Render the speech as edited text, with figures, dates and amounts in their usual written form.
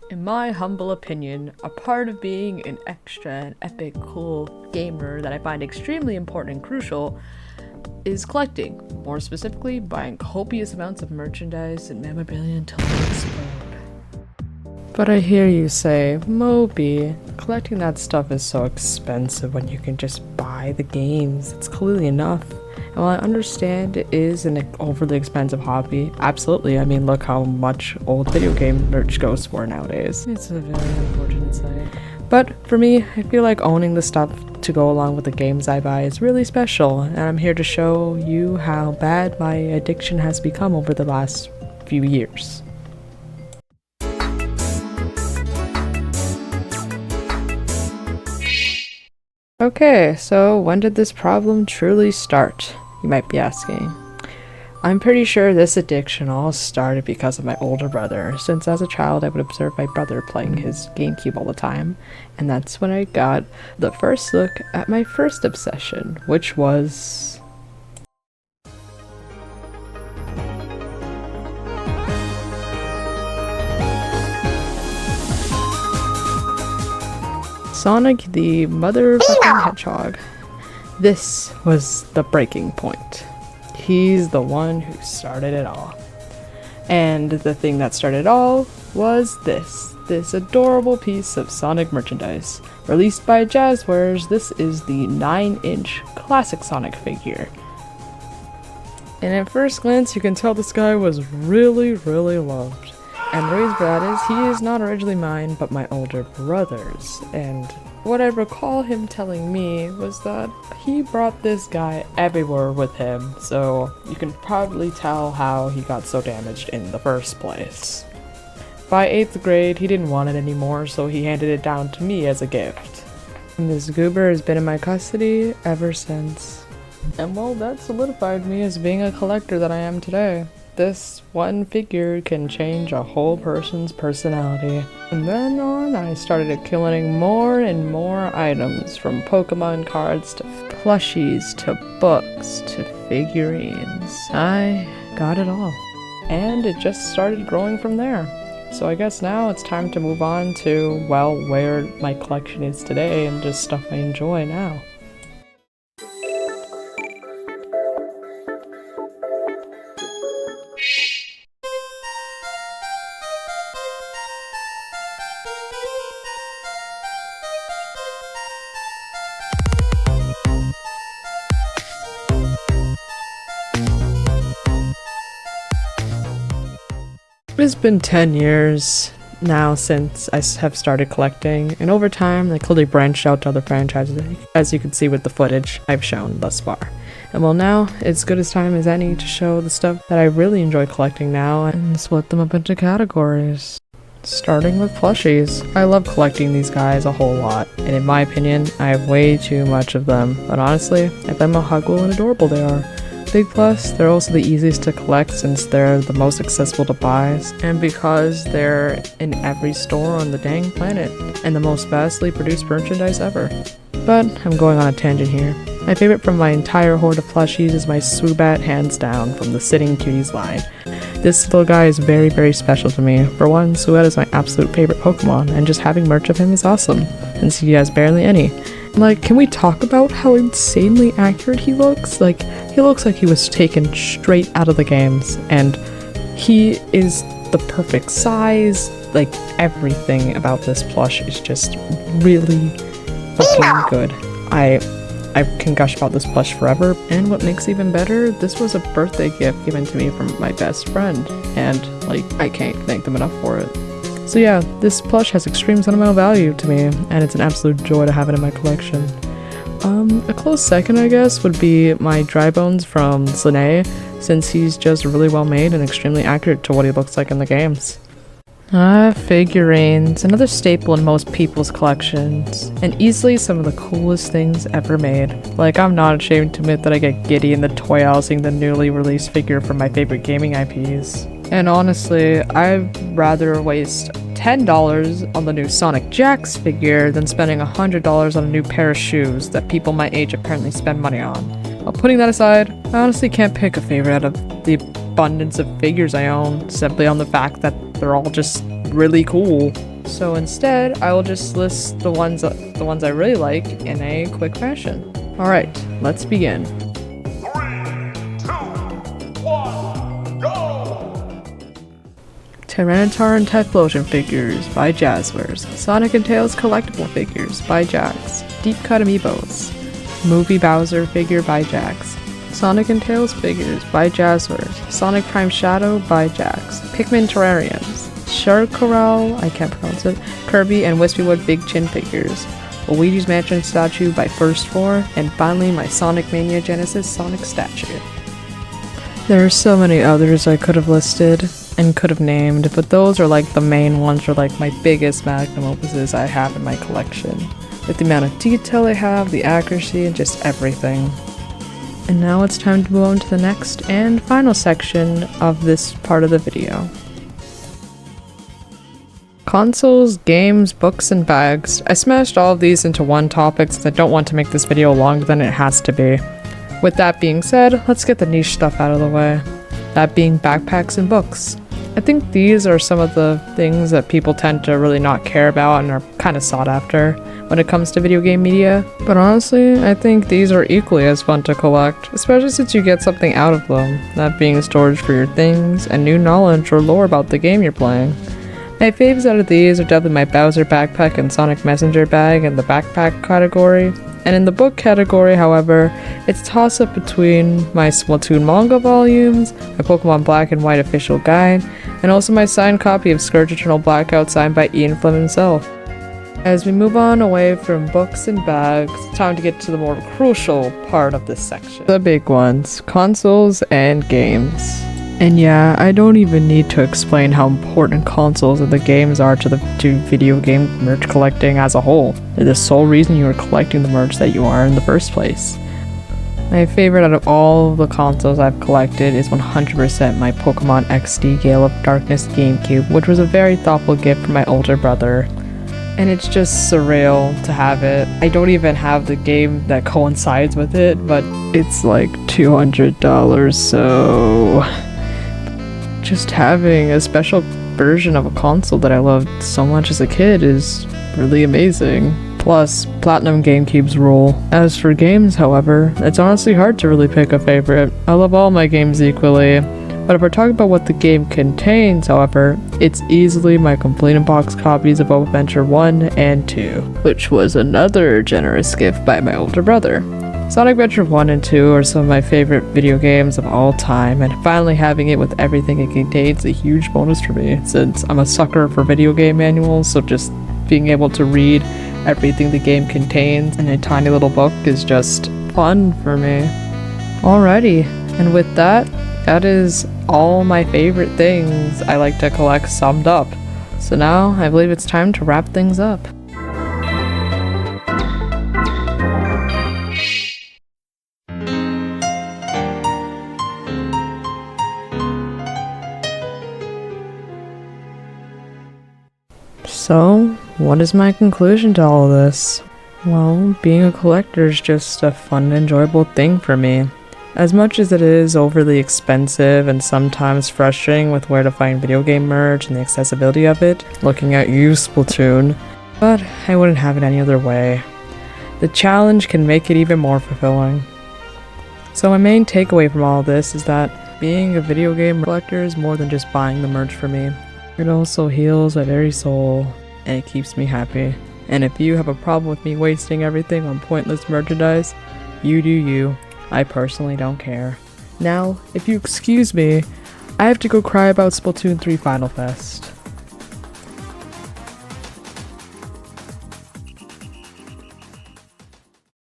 In my humble opinion, a part of being an extra and epic cool gamer that I find extremely important and crucial is collecting. More specifically, buying copious amounts of merchandise and memorabilia until they explode. But I hear you say, Moby, collecting that stuff is so expensive when you can just buy the games. It's clearly enough. And while I understand it is an overly expensive hobby, absolutely. I mean, look how much old video game merch goes for nowadays. It's a very unfortunate sight. But for me, I feel like owning the stuff to go along with the games I buy is really special, and I'm here to show you how bad my addiction has become over the last few years. Okay, so when did this problem truly start? You might be asking. I'm pretty sure this addiction all started because of my older brother, since as a child I would observe my brother playing his GameCube all the time, and that's when I got the first look at my first obsession, which was Sonic the motherfucking Hedgehog. This was the breaking point. He's the one who started it all. And the thing that started it all was this adorable piece of Sonic merchandise. Released by Jazzwares, this is the 9-inch classic Sonic figure. And at first glance, you can tell this guy was really loved. And the reason for that is he is not originally mine, but my older brother's. And what I recall him telling me was that he brought this guy everywhere with him, so you can probably tell how he got so damaged in the first place. By 8th grade, he didn't want it anymore, so he handed it down to me as a gift. And this goober has been in my custody ever since. And well, that solidified me as being a collector that I am today. This one figure can change a whole person's personality. From then on, I started accumulating more and more items, from Pokemon cards to plushies to books to figurines. I got it all. And it just started growing from there. So I guess now it's time to move on to, well, where my collection is today and just stuff I enjoy now. It's been 10 years now since I have started collecting, and over time I clearly branched out to other franchises, as you can see with the footage I've shown thus far. And well, now it's good as time as any to show the stuff that I really enjoy collecting now and split them up into categories. Starting with plushies. I love collecting these guys a whole lot, and in my opinion, I have way too much of them, but honestly, I find how huggable and adorable they are. Big plus, they're also the easiest to collect since they're the most accessible to buy, and because they're in every store on the dang planet, and the most vastly produced merchandise ever. But I'm going on a tangent here. My favorite from my entire horde of plushies is my Swoobat, hands down, from the Sitting Cuties line. This little guy is very special to me. For one, Swoobat is my absolute favorite Pokemon, and just having merch of him is awesome, since he has barely any. Like, can we talk about how insanely accurate he looks? Like, he looks like he was taken straight out of the games, and he is the perfect size. Like, everything about this plush is just really fucking good. I can gush about this plush forever, and what makes it even better, this was a birthday gift given to me from my best friend, and, like, I can't thank them enough for it. So yeah, this plush has extreme sentimental value to me, and it's an absolute joy to have it in my collection. A close second, I guess, would be my Dry Bones from Slane, since he's just really well made and extremely accurate to what he looks like in the games. Figurines, another staple in most people's collections, and easily some of the coolest things ever made. Like, I'm not ashamed to admit that I get giddy in the toy aisle seeing the newly released figure from my favorite gaming IPs. And honestly, I'd rather waste $10 on the new Sonic Jax figure than spending $100 on a new pair of shoes that people my age apparently spend money on. While putting that aside, I honestly can't pick a favorite out of the abundance of figures I own, simply on the fact that they're all just really cool. So instead, I will just list the ones I really like in a quick fashion. Alright, let's begin. 3, 2, 1, go! Tyranitar and Typhlosion figures by Jazzwares. Sonic and Tails collectible figures by Jax. Deep Cut Amiibos. Movie Bowser figure by Jax. Sonic and Tails figures by Jazzwares. Sonic Prime Shadow by Jax. Pikmin Terrariums. Shark Corral, I can't pronounce it. Kirby and Wispywood Big Chin figures. Luigi's Mansion statue by First Floor. And finally my Sonic Mania Genesis Sonic statue. There are so many others I could have listed and could have named, but those are like the main ones, or like my biggest magnum opuses I have in my collection. With the amount of detail I have, the accuracy, and just everything. And now it's time to move on to the next and final section of this part of the video. Consoles, games, books, and bags. I smashed all of these into one topic since I don't want to make this video longer than it has to be. With that being said, let's get the niche stuff out of the way. That being backpacks and books. I think these are some of the things that people tend to really not care about and are kind of sought after when it comes to video game media. But honestly, I think these are equally as fun to collect, especially since you get something out of them, that being storage for your things and new knowledge or lore about the game you're playing. My faves out of these are definitely my Bowser backpack and Sonic Messenger bag in the backpack category. And in the book category, however, it's a toss-up between my Splatoon manga volumes, my Pokemon Black and White official guide, and also my signed copy of Scourge Eternal Blackout signed by Ian Flynn himself. As we move on away from books and bags, it's time to get to the more crucial part of this section. The big ones, consoles and games. And yeah, I don't even need to explain how important consoles and the games are to video game merch collecting as a whole. They're the sole reason you are collecting the merch that you are in the first place. My favorite out of all the consoles I've collected is 100% my Pokemon XD Gale of Darkness GameCube, which was a very thoughtful gift from my older brother. And it's just surreal to have it. I don't even have the game that coincides with it, but it's like $200, so... Just having a special version of a console that I loved so much as a kid is really amazing. Plus, Platinum GameCubes rule. As for games, however, it's honestly hard to really pick a favorite. I love all my games equally, but if we're talking about what the game contains, however, it's easily my complete in-box copies of Adventure 1 and 2, which was another generous gift by my older brother. Sonic Adventure 1 and 2 are some of my favorite video games of all time, and finally having it with everything it contains is a huge bonus for me, since I'm a sucker for video game manuals, so just being able to read everything the game contains in a tiny little book is just fun for me. Alrighty, and with that, that is all my favorite things I like to collect summed up. So now, I believe it's time to wrap things up. So, what is my conclusion to all of this? Well, being a collector is just a fun and enjoyable thing for me. As much as it is overly expensive and sometimes frustrating with where to find video game merch and the accessibility of it, looking at you, Splatoon, but I wouldn't have it any other way. The challenge can make it even more fulfilling. So my main takeaway from all of this is that being a video game collector is more than just buying the merch for me. It also heals my very soul, and it keeps me happy. And if you have a problem with me wasting everything on pointless merchandise, you do you. I personally don't care. Now, if you excuse me, I have to go cry about Splatoon 3 Final Fest.